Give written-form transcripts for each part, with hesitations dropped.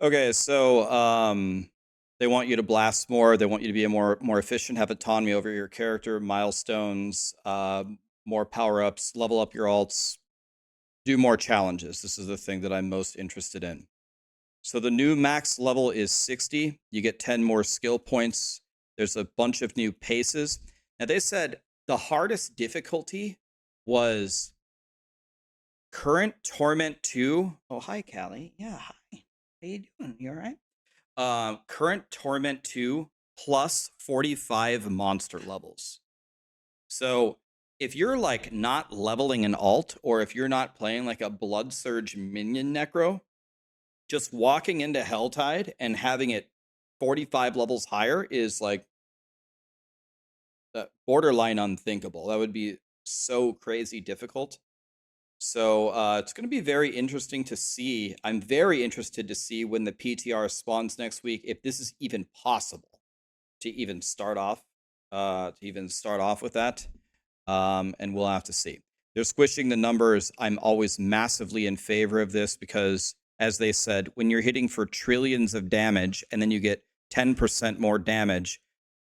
Okay, so they want you to blast more. They want you to be a more efficient, have autonomy over your character, milestones, more power ups, level up your alts, do more challenges. This is the thing that I'm most interested in. So the new max level is 60. You get 10 more skill points. There's a bunch of new paces. Now they said the hardest difficulty was Current Torment 2. Oh, hi, Callie. Yeah, hi. How you doing? You all right? Current Torment 2 plus 45 monster levels. So if you're like not leveling an alt, or if you're not playing like a Blood Surge minion necro, just walking into Helltide and having it 45 levels higher is like borderline unthinkable. That would be so crazy difficult. So it's going to be very interesting to see. I'm very interested to see when the PTR spawns next week, if this is even possible to even start off with that. And we'll have to see. They're squishing the numbers. I'm always massively in favor of this because, as they said, when you're hitting for trillions of damage and then you get 10% more damage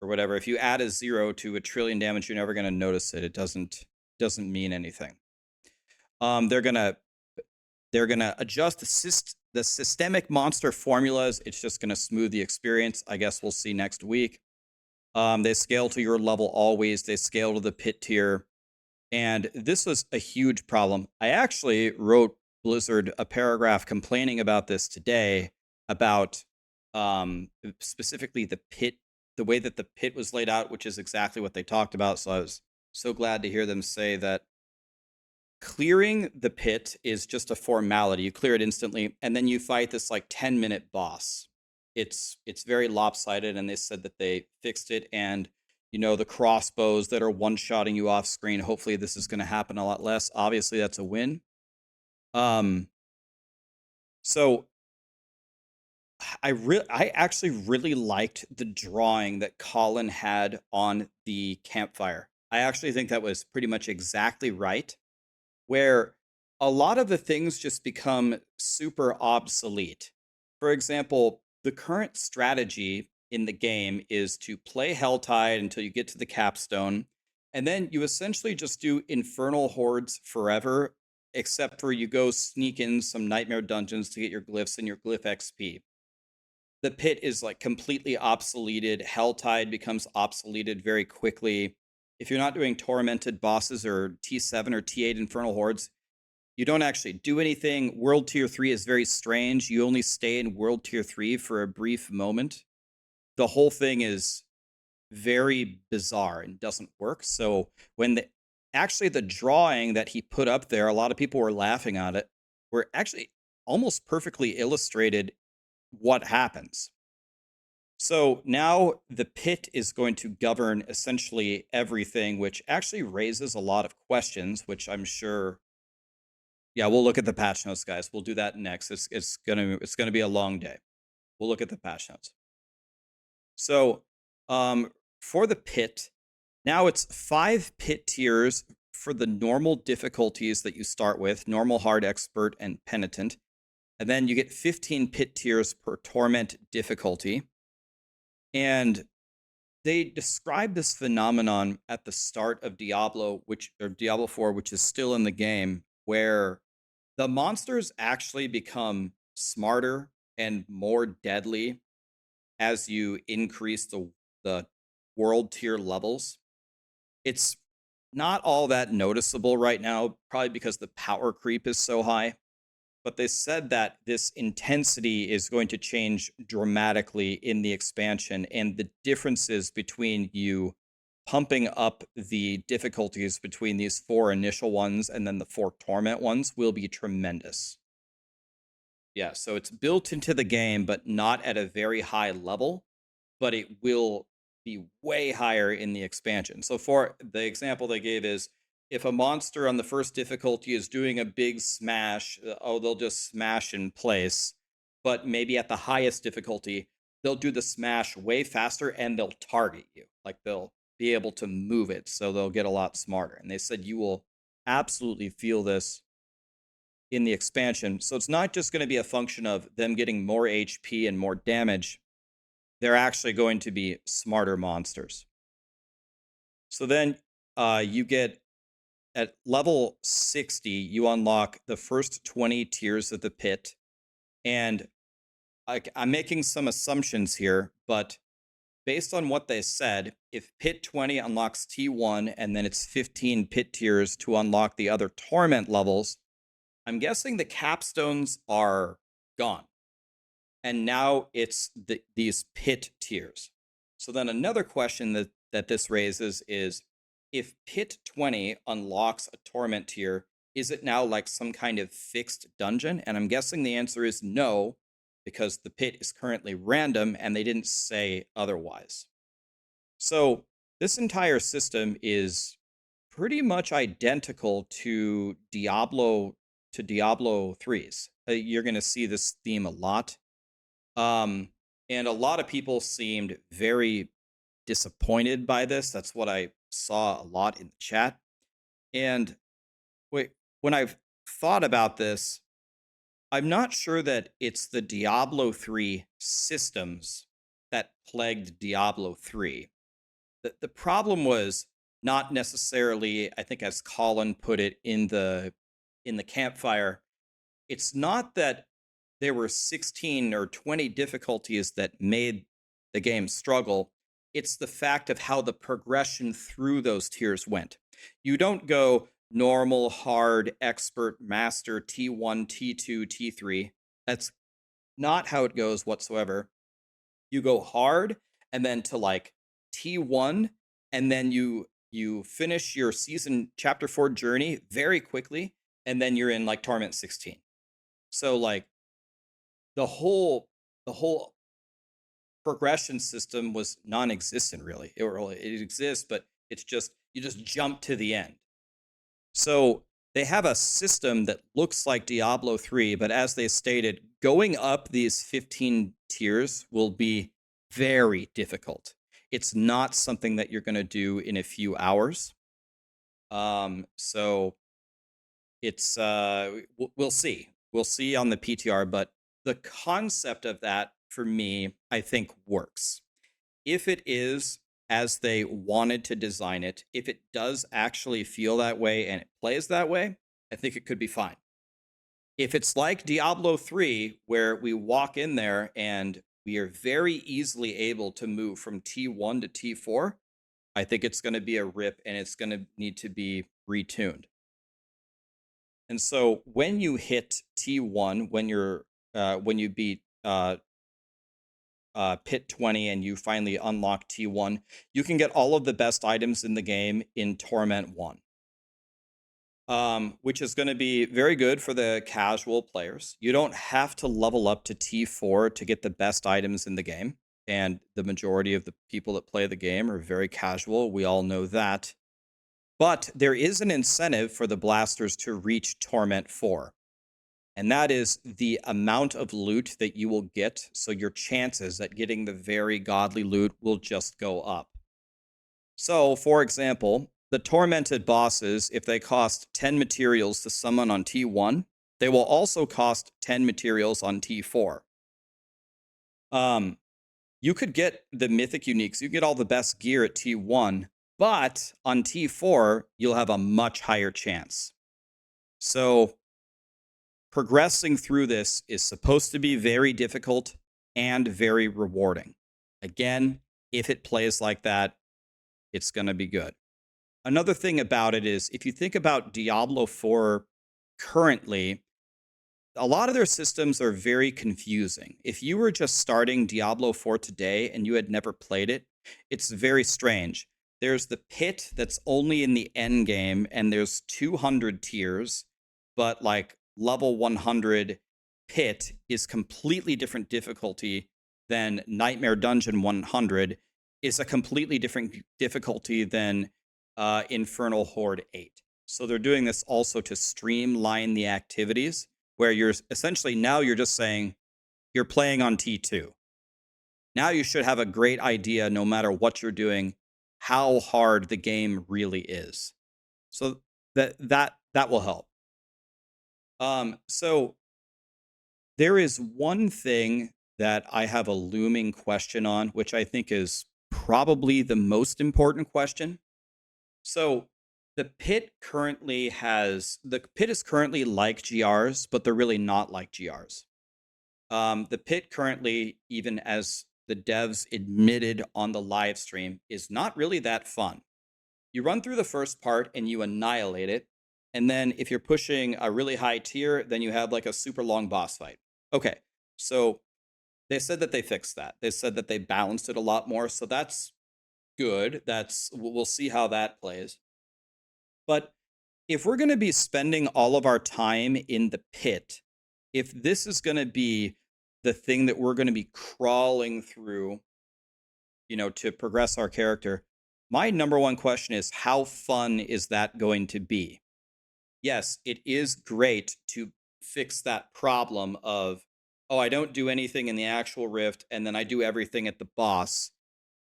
or whatever, if you add a 0 to a trillion damage, you're never going to notice it. It doesn't mean anything. They're gonna adjust the systemic monster formulas. It's just gonna smooth the experience. I guess we'll see next week. They scale to your level always. They scale to the pit tier. And this was a huge problem. I actually wrote Blizzard a paragraph complaining about this today, about specifically the pit, the way that the pit was laid out, which is exactly what they talked about. So I was so glad to hear them say that clearing the pit is just a formality. You clear it instantly, and then you fight this like 10-minute boss. It's very lopsided, and they said that they fixed it. And you know, the crossbows that are one-shotting you off screen, hopefully this is going to happen a lot less. Obviously, that's a win. So I actually really liked the drawing that Colin had on the campfire. I actually think that was pretty much exactly right, where a lot of the things just become super obsolete. For example, the current strategy in the game is to play Helltide until you get to the capstone, and then you essentially just do Infernal Hordes forever, except for you go sneak in some Nightmare dungeons to get your glyphs and your glyph XP. The pit is like completely obsoleted. Helltide becomes obsoleted very quickly. If you're not doing tormented bosses or T7 or T8 Infernal Hordes, you don't actually do anything. World Tier 3 is very strange. You only stay in World Tier 3 for a brief moment. The whole thing is very bizarre and doesn't work. So when the drawing that he put up there, a lot of people were laughing at it, were actually almost perfectly illustrated what happens. So now the pit is going to govern essentially everything, which actually raises a lot of questions, which I'm sure. Yeah, we'll look at the patch notes, guys. We'll do that next. It's gonna be a long day. We'll look at the patch notes. So for the pit, now it's 5 pit tiers for the normal difficulties that you start with: normal, hard, expert, and penitent. And then you get 15 pit tiers per torment difficulty. And they describe this phenomenon at the start of Diablo, Diablo 4, which is still in the game, where the monsters actually become smarter and more deadly as you increase the world tier levels. It's not all that noticeable right now, probably because the power creep is so high. But they said that this intensity is going to change dramatically in the expansion, and the differences between you pumping up the difficulties between these 4 initial ones and then the 4 torment ones will be tremendous. Yeah, so it's built into the game, but not at a very high level, but it will be way higher in the expansion. So for the example they gave is, if a monster on the first difficulty is doing a big smash, they'll just smash in place. But maybe at the highest difficulty, they'll do the smash way faster and they'll target you. Like they'll be able to move it, so they'll get a lot smarter. And they said you will absolutely feel this in the expansion. So it's not just going to be a function of them getting more HP and more damage. They're actually going to be smarter monsters. So then you get at level 60, you unlock the first 20 tiers of the pit. And I'm making some assumptions here, but based on what they said, if pit 20 unlocks T1 and then it's 15 pit tiers to unlock the other torment levels, I'm guessing the capstones are gone. And now it's these pit tiers. So then another question that this raises is, if pit 20 unlocks a torment tier, is it now like some kind of fixed dungeon? And I'm guessing the answer is no, because the pit is currently random and they didn't say otherwise. So this entire system is pretty much identical to Diablo 3's. You're going to see this theme a lot. And a lot of people seemed very disappointed by this. That's what I saw a lot in the chat. And when I've thought about this, I'm not sure that it's the Diablo 3 systems that plagued Diablo 3. The problem was not necessarily, I think as Colin put it in the Campfire, it's not that there were 16 or 20 difficulties that made the game struggle. It's the fact of how the progression through those tiers went. You don't go normal, hard, expert, master, T1, T2, T3. That's not how it goes whatsoever. You go hard and then to like T1, and then you finish your season chapter 4 journey very quickly, and then you're in like Torment 16. So like the whole progression system was non-existent, really. It exists, but it's just you just jump to the end. So they have a system that looks like Diablo 3, but as they stated, going up these 15 tiers will be very difficult. It's not something that you're going to do in a few hours. So it's we'll see. We'll see on the PTR, but the concept of that for me, I think works. If it is as they wanted to design it, if it does actually feel that way and it plays that way, I think it could be fine. If it's like Diablo 3, where we walk in there and we are very easily able to move from T1 to T4, I think it's going to be a rip and it's going to need to be retuned. And so when you hit T1, when you beat pit 20 and you finally unlock T1, you can get all of the best items in the game in Torment 1, which is going to be very good for the casual players. You don't have to level up to T4 to get the best items in the game, and the majority of the people that play the game are very casual. We all know that. But there is an incentive for the blasters to reach Torment 4. And that is the amount of loot that you will get. So your chances at getting the very godly loot will just go up. So, for example, the tormented bosses, if they cost 10 materials to summon on T1, they will also cost 10 materials on T4. You could get the Mythic Uniques, you get all the best gear at T1, but on T4, you'll have a much higher chance. So progressing through this is supposed to be very difficult and very rewarding. Again, if it plays like that, it's going to be good. Another thing about it is, if you think about Diablo 4 currently, a lot of their systems are very confusing. If you were just starting Diablo 4 today and you had never played it, it's very strange. There's the pit that's only in the end game, and there's 200 tiers, but like level 100 pit is completely different difficulty than Nightmare Dungeon 100 is a completely different difficulty than Infernal Horde 8. So they're doing this also to streamline the activities, where you're essentially now you're just saying you're playing on T2. Now you should have a great idea, no matter what you're doing, how hard the game really is. So that will help. So there is one thing that I have a looming question on, which I think is probably the most important question. So the pit is currently like GRs, but they're really not like GRs. The pit currently, even as the devs admitted on the live stream, is not really that fun. You run through the first part and you annihilate it. And then if you're pushing a really high tier, then you have like a super long boss fight. Okay. So they said that they fixed that. They said that they balanced it a lot more. So that's good. We'll see how that plays. But if we're going to be spending all of our time in the pit, if this is going to be the thing that we're going to be crawling through, to progress our character, my number one question is, how fun is that going to be? Yes, it is great to fix that problem of, oh, I don't do anything in the actual rift and then I do everything at the boss.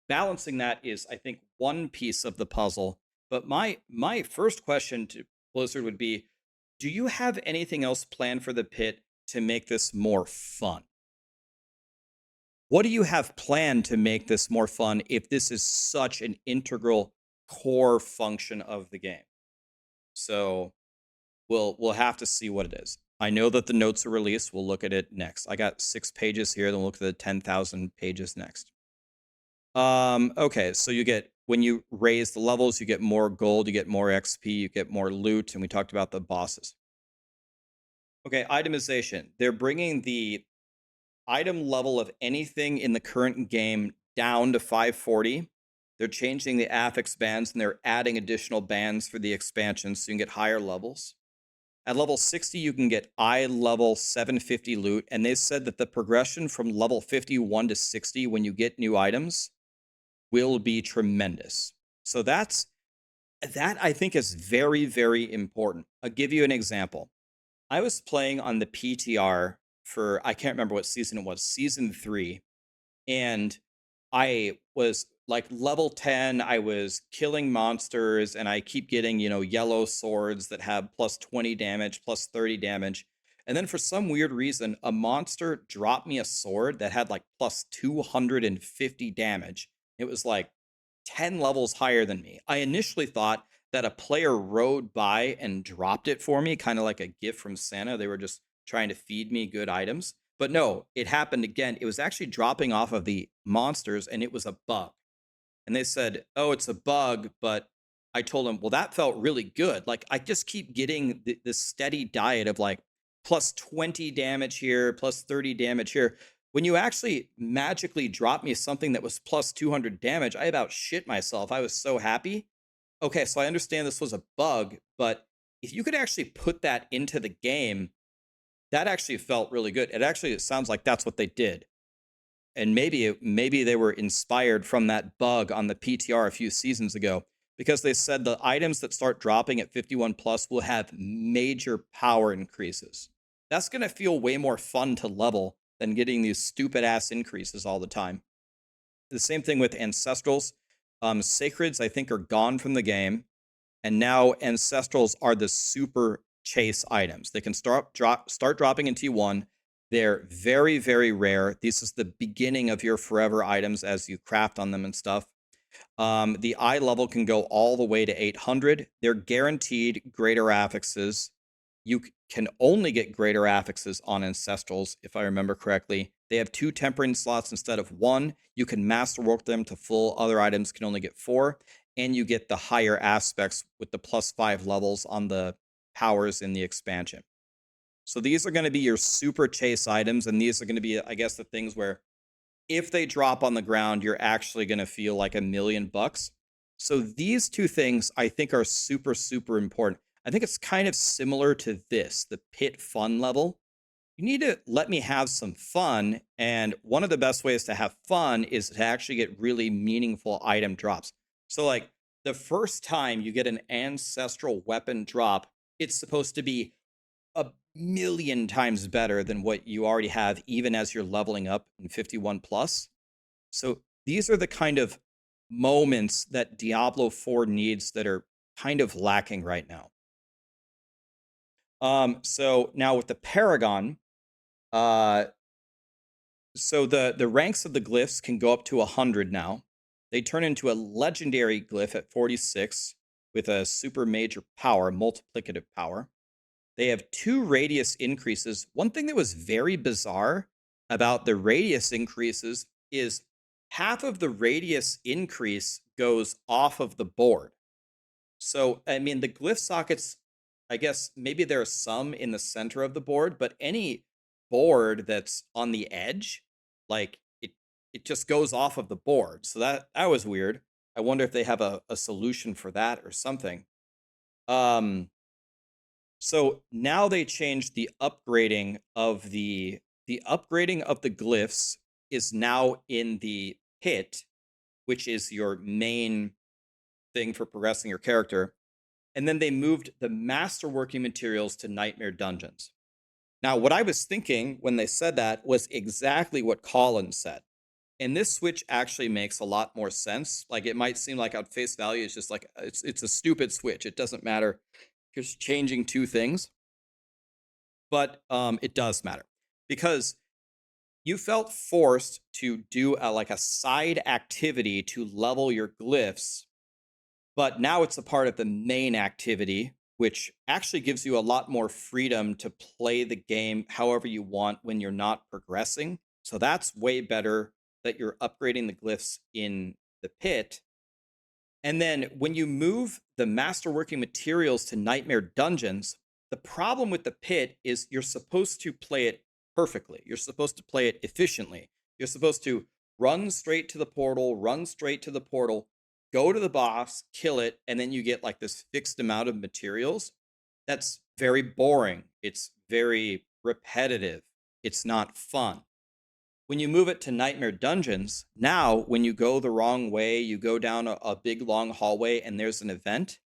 Balancing that is, I think, one piece of the puzzle. But my first question to Blizzard would be, do you have anything else planned for the pit to make this more fun? What do you have planned to make this more fun if this is such an integral core function of the game? So we'll have to see what it is. I know that the notes are released. We'll look at it next. I got 6 pages here, then we'll look at the 10,000 pages next. Okay, so when you raise the levels, you get more gold, you get more XP, you get more loot, and we talked about the bosses. Okay, itemization. They're bringing the item level of anything in the current game down to 540. They're changing the affix bands and they're adding additional bands for the expansion so you can get higher levels. At level 60, you can get eye level 750 loot, and they said that the progression from level 51 to 60 when you get new items will be tremendous. So that I think is very, very important. I'll give you an example. I was playing on the PTR for, I can't remember what season it was, season 3, and I was like level 10. I was killing monsters, and I keep getting, yellow swords that have plus 20 damage, plus 30 damage. And then for some weird reason, a monster dropped me a sword that had like plus 250 damage. It was like 10 levels higher than me. I initially thought that a player rode by and dropped it for me, kind of like a gift from Santa. They were just trying to feed me good items. But no, it happened again. It was actually dropping off of the monsters, and it was a bug. And they said, oh, it's a bug. But I told them, well, that felt really good. Like, I just keep getting this steady diet of like plus 20 damage here, plus 30 damage here. When you actually magically drop me something that was plus 200 damage, I about shit myself. I was so happy. Okay, so I understand this was a bug, but if you could actually put that into the game, that actually felt really good. It sounds like that's what they did. And maybe they were inspired from that bug on the PTR a few seasons ago, because they said the items that start dropping at 51 plus will have major power increases. That's going to feel way more fun to level than getting these stupid ass increases all the time. The same thing with Ancestrals. Sacreds, I think, are gone from the game. And now Ancestrals are the super chase items. They can start dropping in T1. They're very, very rare. This is the beginning of your forever items as you craft on them and stuff. The eye level can go all the way to 800. They're guaranteed greater affixes. You can only get greater affixes on Ancestrals, if I remember correctly. They have 2 tempering slots instead of 1. You can masterwork them to full. Other items can only get 4. And you get the higher aspects with the plus 5 levels on the powers in the expansion. So these are going to be your super chase items, and these are going to be, I guess, the things where if they drop on the ground, you're actually going to feel like $1,000,000. So these 2 things I think are super, super important. I think it's kind of similar to the pit fun level. You need to let me have some fun, and one of the best ways to have fun is to actually get really meaningful item drops. So like the first time you get an ancestral weapon drop, it's supposed to be 1,000,000 times better than what you already have, even as you're leveling up in 51 plus. So these are the kind of moments that Diablo 4 needs that are kind of lacking right now. So now with the Paragon, uh, so the ranks of the glyphs can go up to 100 now. They turn into a legendary glyph at 46 with a super major power, multiplicative power. They have 2 radius increases. One thing that was very bizarre about the radius increases is half of the radius increase goes off of the board. So, I mean, the glyph sockets, I guess maybe there are some in the center of the board, but any board that's on the edge, like it just goes off of the board. So that was weird. I wonder if they have a solution for that or something. Um, so now they changed the upgrading of the upgrading of the glyphs is now in the pit, which is your main thing for progressing your character. And then they moved the masterworking materials to nightmare dungeons. Now, what I was thinking when they said that was exactly what Colin said. And this switch actually makes a lot more sense. Like, it might seem like at face value, it's just like it's a stupid switch. It doesn't matter. You're just changing 2 things. But it does matter because you felt forced to do like a side activity to level your glyphs, but now it's a part of the main activity, which actually gives you a lot more freedom to play the game however you want when you're not progressing. So that's way better that you're upgrading the glyphs in the pit. And then when you move the masterworking materials to nightmare dungeons, the problem with the pit is you're supposed to play it perfectly. You're supposed to play it efficiently. You're supposed to run straight to the portal, go to the boss, kill it, and then you get like this fixed amount of materials. That's very boring. It's very repetitive. It's not fun. When you move it to Nightmare Dungeons, now when you go the wrong way, you go down a big long hallway and there's an event,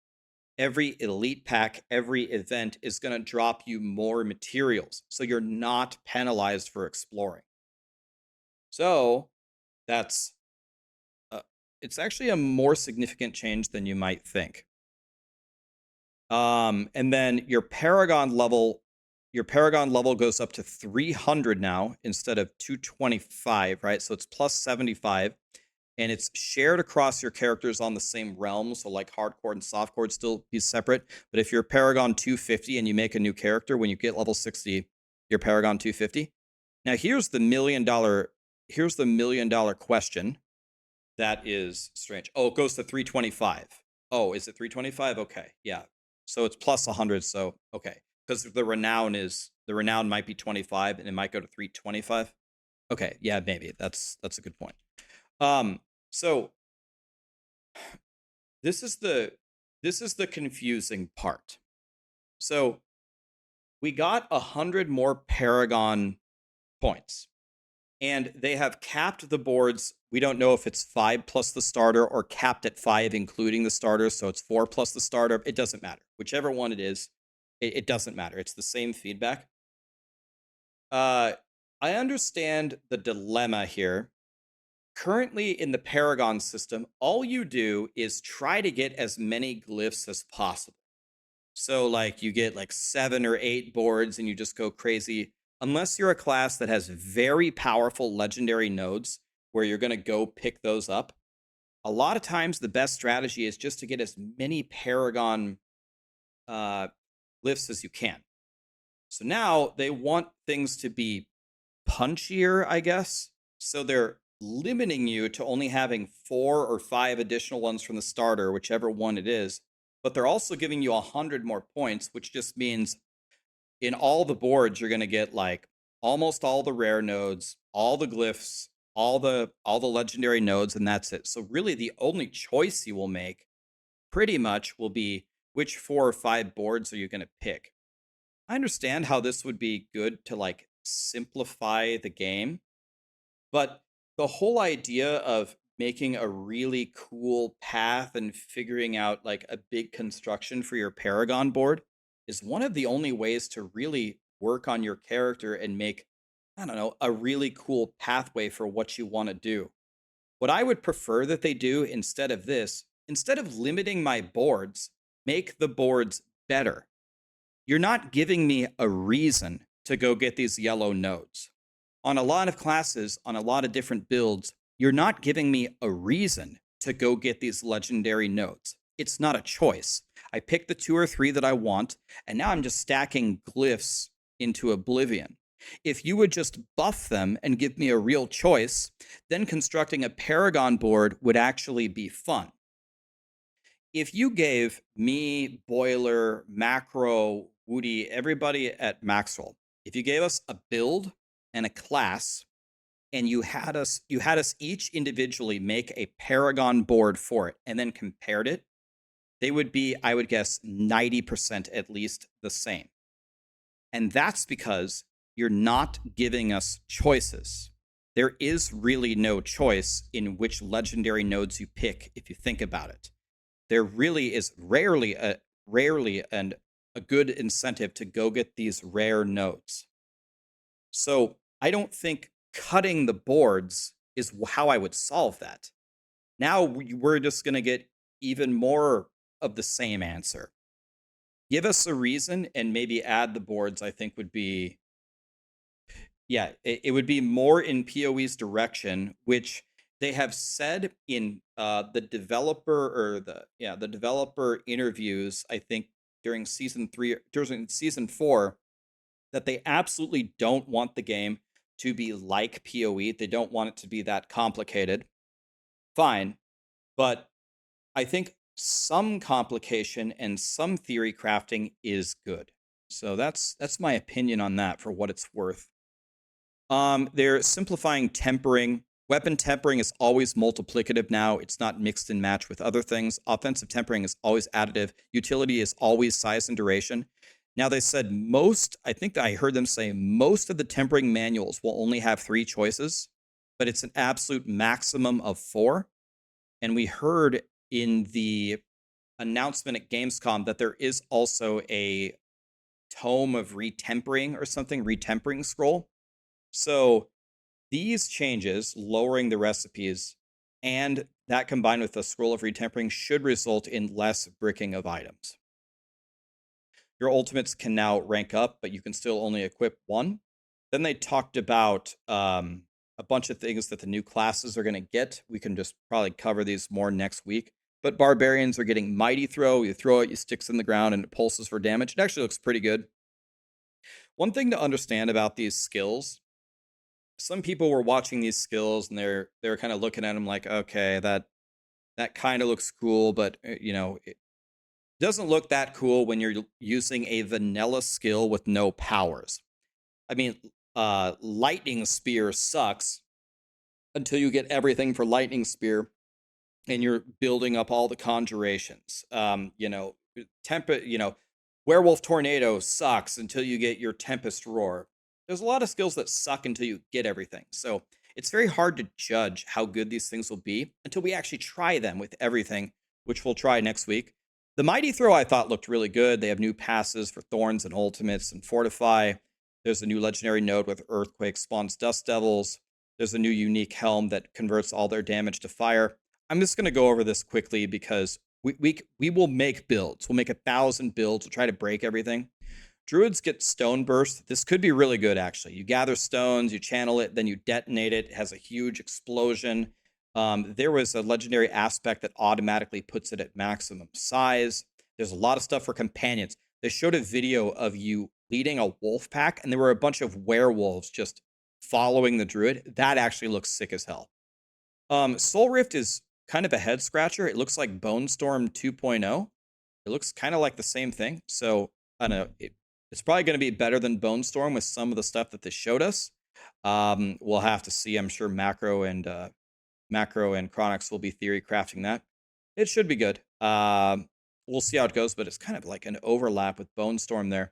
every elite pack, every event is going to drop you more materials. So you're not penalized for exploring. So that's it's actually a more significant change than you might think. And then your Paragon level goes up to 300 now instead of 225, right? So it's plus 75, and it's shared across your characters on the same realm. So like hardcore and softcore still be separate. But if you're Paragon 250 and you make a new character, when you get level 60, you're Paragon 250. Now here's the $1 million question. That is strange. Oh, it goes to 325. Oh, is it 325? Okay, yeah. So it's plus 100. So okay, because the renown might be 25 and it might go to 325. Okay, yeah, maybe that's a good point. So this is the confusing part. So we got 100 more Paragon points, and they have capped the boards. We don't know if it's 5 plus the starter or capped at 5, including the starter. So it's 4 plus the starter. It doesn't matter. Whichever one it is, it doesn't matter. It's the same feedback. I understand the dilemma here. Currently in the Paragon system, all you do is try to get as many glyphs as possible. So like you get like 7 or 8 boards and you just go crazy. Unless you're a class that has very powerful legendary nodes where you're going to go pick those up, a lot of times the best strategy is just to get as many Paragon glyphs as you can. So now they want things to be punchier, I guess. So they're limiting you to only having 4 or 5 additional ones from the starter, whichever one it is. But they're also giving you 100 more points, which just means in all the boards, you're going to get like almost all the rare nodes, all the glyphs, all the legendary nodes, and that's it. So really the only choice you will make pretty much will be which 4 or 5 boards are you going to pick. I understand how this would be good to like simplify the game, but the whole idea of making a really cool path and figuring out like a big construction for your Paragon board is one of the only ways to really work on your character and make, I don't know, a really cool pathway for what you want to do. What I would prefer that they do instead of this, instead of limiting my boards, make the boards better. you're not giving me a reason to go get these yellow nodes. On a lot of classes, on a lot of different builds, you're not giving me a reason to go get these legendary nodes. It's not a choice. I pick the 2 or 3 that I want, and now I'm just stacking glyphs into oblivion. If you would just buff them and give me a real choice, then constructing a Paragon board would actually be fun. If you gave me, Boiler, Macro, Woody, everybody at Maxroll, if you gave us a build and a class, and you had us each individually make a Paragon board for it, and then compared it, they would be, I would guess, 90% at least the same. And that's because you're not giving us choices. There is really no choice in which legendary nodes you pick if you think about it. There really is rarely a good incentive to go get these rare nodes. So I don't think cutting the boards is how I would solve that. Now we're just going to get even more of the same answer. Give us a reason and maybe add the boards, I think would be, yeah, it would be more in PoE's direction, which they have said in the developer interviews, I think during season 4, that they absolutely don't want the game to be like PoE. They don't want it to be that complicated. Fine. But I think some complication and some theory crafting is good. So that's my opinion on that for what it's worth. They're simplifying tempering. Weapon tempering is always multiplicative now. It's not mixed and matched with other things. Offensive tempering is always additive. Utility is always size and duration. Now they said I think I heard them say most of the tempering manuals will only have 3 choices, but it's an absolute maximum of 4. And we heard in the announcement at Gamescom that there is also a tome of retempering or something, retempering scroll. So these changes, lowering the recipes, and that combined with the scroll of retempering should result in less bricking of items. Your ultimates can now rank up, but you can still only equip 1. Then they talked about a bunch of things that the new classes are going to get. We can just probably cover these more next week. But barbarians are getting Mighty Throw. You throw it, you sticks in the ground, and it pulses for damage. It actually looks pretty good. One thing to understand about these skills, some people were watching these skills and they're kind of looking at them like, okay, that kind of looks cool, but it doesn't look that cool when you're using a vanilla skill with no powers. I mean, Lightning Spear sucks until you get everything for Lightning Spear and you're building up all the conjurations. Werewolf Tornado sucks until you get your Tempest Roar. There's a lot of skills that suck until you get everything. So it's very hard to judge how good these things will be until we actually try them with everything, which we'll try next week. The Mighty Throw I thought looked really good. They have new passes for Thorns and Ultimates and Fortify. There's a new legendary node with Earthquake spawns Dust Devils. There's a new unique helm that converts all their damage to fire. I'm just going to go over this quickly because we will make builds. We'll make 1,000 builds. We'll try to break everything. Druids get Stone Burst. This could be really good, actually. You gather stones, you channel it, then you detonate it. It has a huge explosion. There was a legendary aspect that automatically puts it at maximum size. There's a lot of stuff for companions. They showed a video of you leading a wolf pack, and there were a bunch of werewolves just following the druid. That actually looks sick as hell. Soul Rift is kind of a head scratcher. It looks like Bone Storm 2.0. It looks kind of like the same thing. So I don't know. It's probably going to be better than Bone Storm with some of the stuff that they showed us. We'll have to see. I'm sure Macro and Chronix will be theory crafting that. It should be good. We'll see how it goes, but it's kind of like an overlap with Bone Storm there.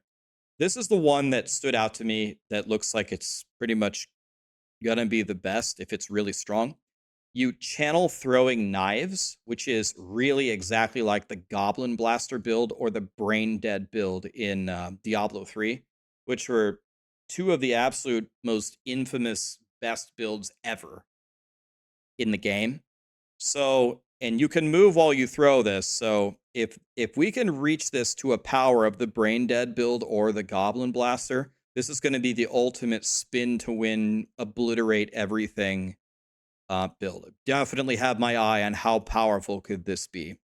This is the one that stood out to me that looks like it's pretty much going to be the best if it's really strong. You channel Throwing Knives, which is really exactly like the Goblin Blaster build or the Brain Dead build in Diablo 3, which were 2 of the absolute most infamous best builds ever in the game. So And you can move while you throw this. So if we can reach this to a power of the Brain Dead build or the Goblin Blaster, this is going to be the ultimate spin to win, obliterate everything build. Definitely have my eye on how powerful could this be.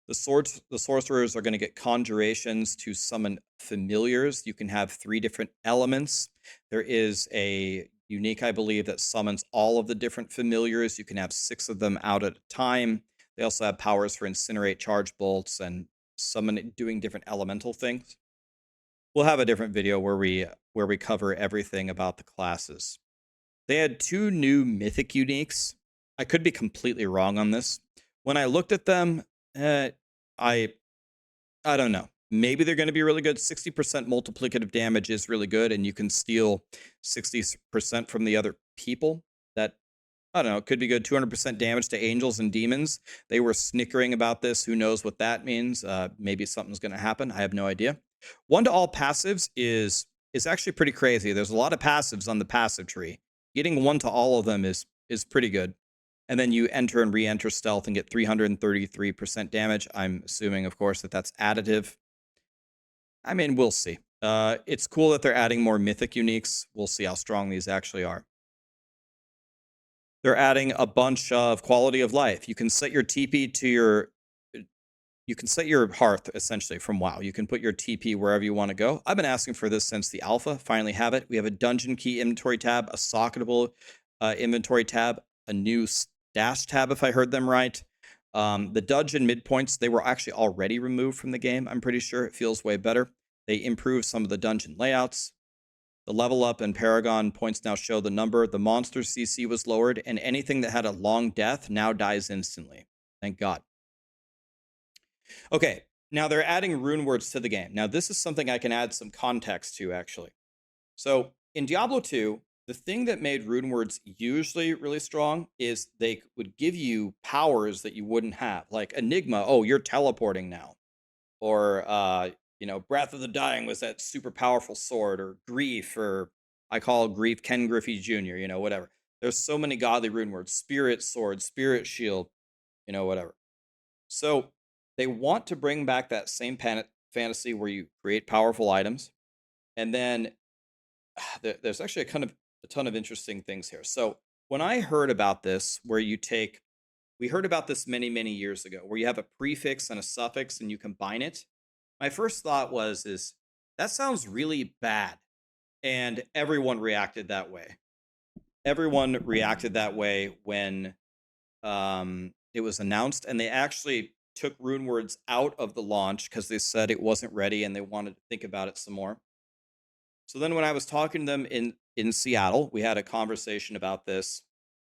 The sorcerers are going to get conjurations to summon familiars. You can have 3 different elements. There is a unique, I believe, that summons all of the different familiars. You can have 6 of them out at a time. They also have powers for incinerate, charge bolts, and summon, doing different elemental things. We'll have a different video where we cover everything about the classes. They had 2 new Mythic Uniques. I could be completely wrong on this. When I looked at them, I don't know. Maybe they're going to be really good. 60% multiplicative damage is really good, and you can steal 60% from the other people. That, I don't know, could be good. 200% damage to angels and demons. They were snickering about this. Who knows what that means? Maybe something's going to happen. I have no idea. 1 to all passives is actually pretty crazy. There's a lot of passives on the passive tree. Getting 1 to all of them is pretty good. And then you enter and re-enter stealth and get 333% damage. I'm assuming, of course, that that's additive. I mean, we'll see. It's cool that they're adding more Mythic Uniques. We'll see how strong these actually are. They're adding a bunch of quality of life. You can set your TP to your... You can set your hearth, essentially, from WoW. You can put your TP wherever you want to go. I've been asking for this since the alpha. Finally have it. We have a dungeon key inventory tab, a socketable inventory tab, a new stash tab, if I heard them right. The dungeon midpoints, they were actually already removed from the game. I'm pretty sure it feels way better. They improved some of the dungeon layouts. The level up and Paragon points now show the number. The monster CC was lowered, and anything that had a long death now dies instantly. Thank God. Okay, now they're adding RUNEWORDS to the game. Now, this is something I can add some context to, actually. So, in Diablo 2, the thing that made RUNEWORDS usually really strong is they would give you powers that you wouldn't have. Like Enigma, oh, you're teleporting now. Or, Breath of the Dying was that super powerful sword. Or Grief, or I call Grief Ken Griffey Jr., whatever. There's so many godly RUNEWORDS. Spirit Sword, Spirit Shield, whatever. So, they want to bring back that same fantasy where you create powerful items. And then there's actually a ton of interesting things here. So when I heard about this, we heard about this many, many years ago, where you have a prefix and a suffix and you combine it. My first thought is that sounds really bad. And everyone reacted that way. Everyone reacted that way when it was announced, and they actually took RUNEWORDS out of the launch because they said it wasn't ready and they wanted to think about it some more. So then when I was talking to them in Seattle, we had a conversation about this.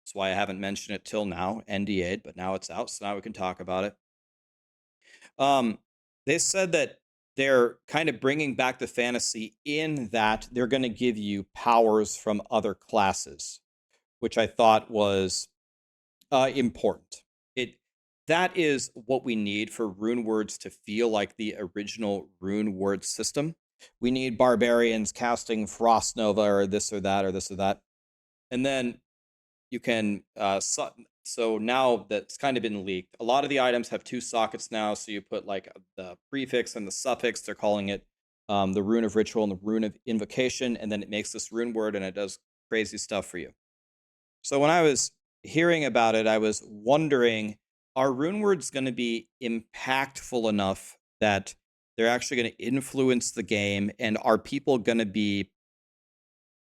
That's why I haven't mentioned it till now, NDA'd, but now it's out, so now we can talk about it. They said that they're kind of bringing back the fantasy in that they're going to give you powers from other classes, which I thought was important. That is what we need for RUNEWORDS to feel like the original RUNEWORDS system. We need barbarians casting Frost Nova or this or that or this or that. And then you can, so now that's kind of been leaked. A lot of the items have 2 sockets now. So you put like the prefix and the suffix. They're calling it the Rune of Ritual and the Rune of Invocation. And then it makes this rune word and it does crazy stuff for you. So when I was hearing about it, I was wondering, are RUNEWORDS going to be impactful enough that they're actually going to influence the game? And are people going to be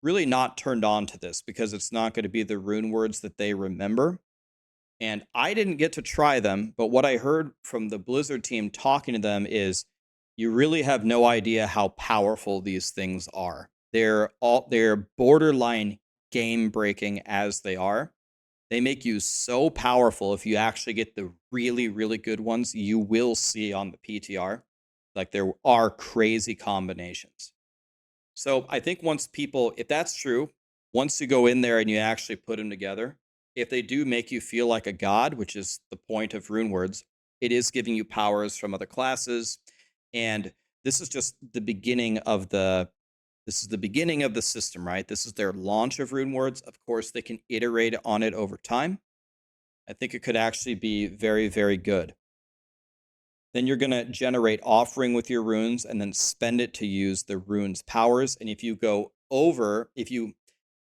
really not turned on to this because it's not going to be the RUNEWORDS that they remember? And I didn't get to try them, but what I heard from the Blizzard team talking to them is you really have no idea how powerful these things are. They're borderline game breaking as they are. They make you so powerful. If you actually get the really, really good ones, you will see on the PTR. Like, there are crazy combinations. So I think if that's true, once you go in there and you actually put them together, if they do make you feel like a god, which is the point of RUNEWORDS, it is giving you powers from other classes. And this is just the beginning of the system, right? This is their launch of RUNEWORDS. Of course, they can iterate on it over time. I think it could actually be very, very good. Then you're going to generate offering with your runes and then spend it to use the runes powers. And if you go over, if you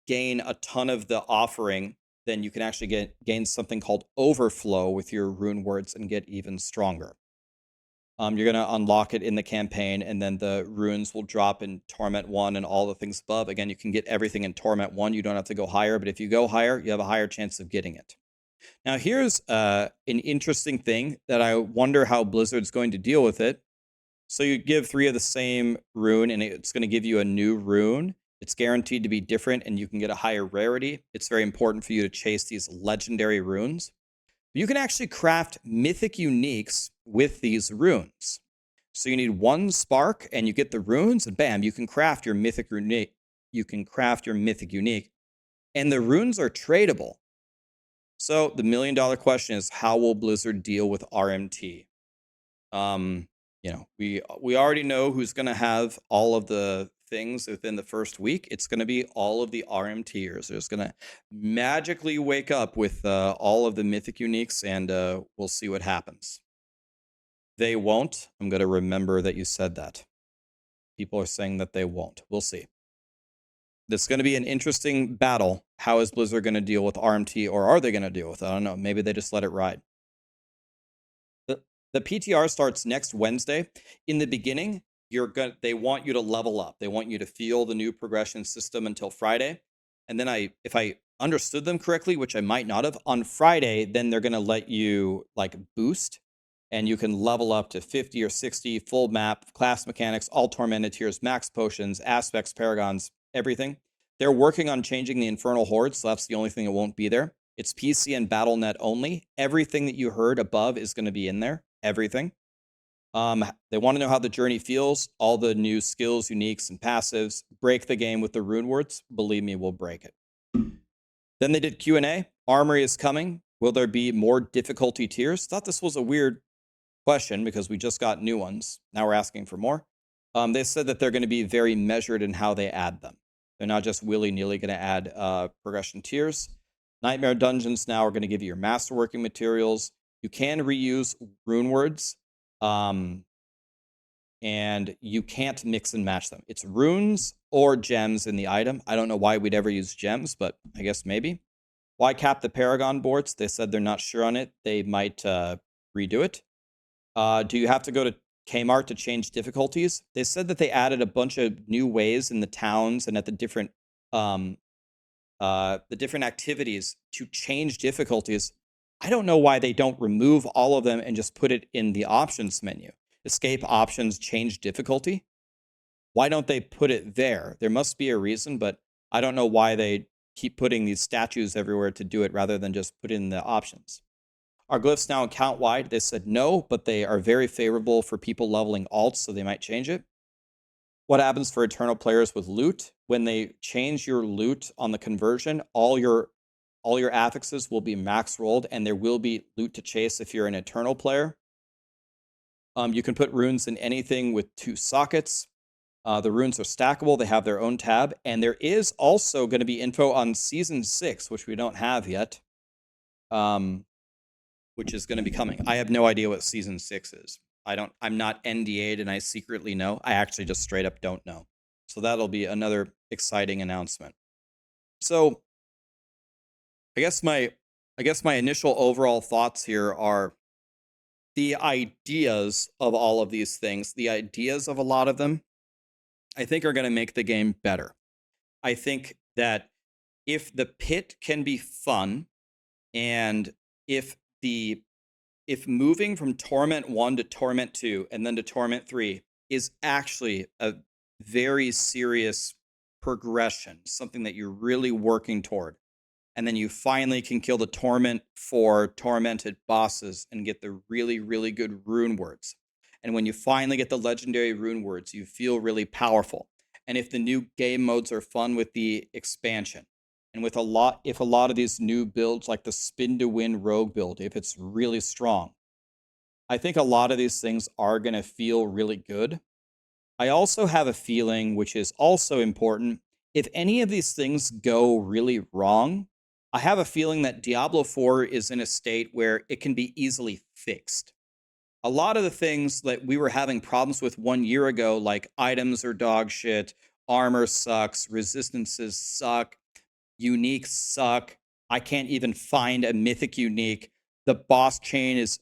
gain a ton of the offering, then you can actually gain something called overflow with your rune words and get even stronger. You're going to unlock it in the campaign, and then the runes will drop in Torment 1 and all the things above. Again, you can get everything in Torment 1. You don't have to go higher, but if you go higher, you have a higher chance of getting it. Now, here's an interesting thing that I wonder how Blizzard's going to deal with it. So you give 3 of the same rune, and it's going to give you a new rune. It's guaranteed to be different, and you can get a higher rarity. It's very important for you to chase these legendary runes. You can actually craft Mythic Uniques with these runes. So you need 1 spark, and you get the runes, and bam, you can craft your Mythic Unique. You can craft your Mythic Unique, and the runes are tradable. So the $1 million question is, how will Blizzard deal with RMT? You know, we already know who's going to have all of the things within the first week. It's going to be all of the RMTers. They're just going to magically wake up with all of the Mythic Uniques, and we'll see what happens. They won't. I'm going to remember that you said that. People are saying that they won't. We'll see. This is going to be an interesting battle. How is Blizzard going to deal with RMT, or are they going to deal with it? I don't know. Maybe they just let it ride. The PTR starts next Wednesday. In the beginning, they want you to level up. They want you to feel the new progression system until Friday. And then if I understood them correctly, which I might not have, on Friday, then they're going to let you like boost, and you can level up to 50 or 60, full map, class mechanics, all tormented tiers, max potions, aspects, paragons, everything. They're working on changing the Infernal Horde, so that's the only thing that won't be there. It's PC and BattleNet only. Everything that you heard above is going to be in there. Everything. They want to know how the journey feels, all the new skills, uniques, and passives. Break the game with the RUNEWORDS. Believe me, we'll break it. Then they did Q&A. Armory is coming. Will there be more difficulty tiers? Thought this was a weird question because we just got new ones. Now we're asking for more. They said that they're going to be very measured in how they add them. They're not just willy-nilly going to add progression tiers. Nightmare Dungeons now are going to give you your masterworking materials. You can reuse RUNEWORDS, and you can't mix and match them. It's runes or gems in the item. I don't know why we'd ever use gems, but I guess maybe. Why cap the Paragon boards? They said they're not sure on it. They might redo it. Do you have to go to Kmart to change difficulties? They said that they added a bunch of new ways in the towns and at the different activities to change difficulties. I don't know why they don't remove all of them and just put it in the options menu. Escape options, change difficulty. Why don't they put it there? There must be a reason, but I don't know why they keep putting these statues everywhere to do it rather than just put in the options. Are glyphs now account wide? They said no, but they are very favorable for people leveling alts, so they might change it. What happens for Eternal players with loot? When they change your loot on the conversion, all your affixes will be max rolled, and there will be loot to chase if you're an Eternal player. You can put runes in anything with 2 sockets. The runes are stackable. They have their own tab. And there is also going to be info on Season 6, which we don't have yet, which is going to be coming. I have no idea what Season 6 is. I'm not NDA'd, and I secretly know. I actually just straight up don't know. So that'll be another exciting announcement. So I guess my initial overall thoughts here are the ideas of all of these things, the ideas of a lot of them, I think are going to make the game better. I think that if the pit can be fun, and if moving from Torment 1 to Torment 2 and then to Torment 3 is actually a very serious progression, something that you're really working toward, and then you finally can kill the Torment 4 tormented bosses and get the really, really good rune words. And when you finally get the legendary rune words, you feel really powerful. And if the new game modes are fun with the expansion, and if a lot of these new builds, like the Spin to Win Rogue build, if it's really strong, I think a lot of these things are going to feel really good. I also have a feeling, which is also important, if any of these things go really wrong, I have a feeling that Diablo 4 is in a state where it can be easily fixed. A lot of the things that we were having problems with 1 year ago, like items are dog shit, armor sucks, resistances suck, uniques suck. I can't even find a mythic unique. The boss chain is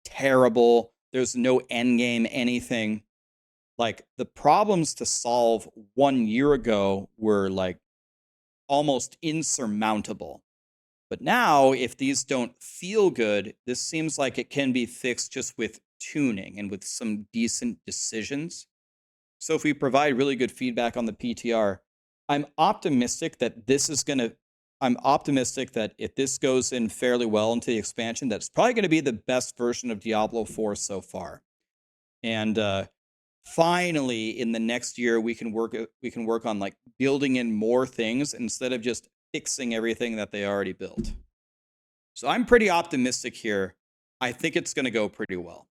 terrible. There's no end game anything. Like the problems to solve 1 year ago were like almost insurmountable. But now, if these don't feel good, this seems like it can be fixed just with tuning and with some decent decisions. So if we provide really good feedback on the PTR, I'm optimistic that this is going to I'm optimistic that if this goes in fairly well into the expansion, that's probably going to be the best version of Diablo 4 so far. And finally, in the next year, we can work on like building in more things instead of just fixing everything that they already built. So I'm pretty optimistic here. I think it's going to go pretty well.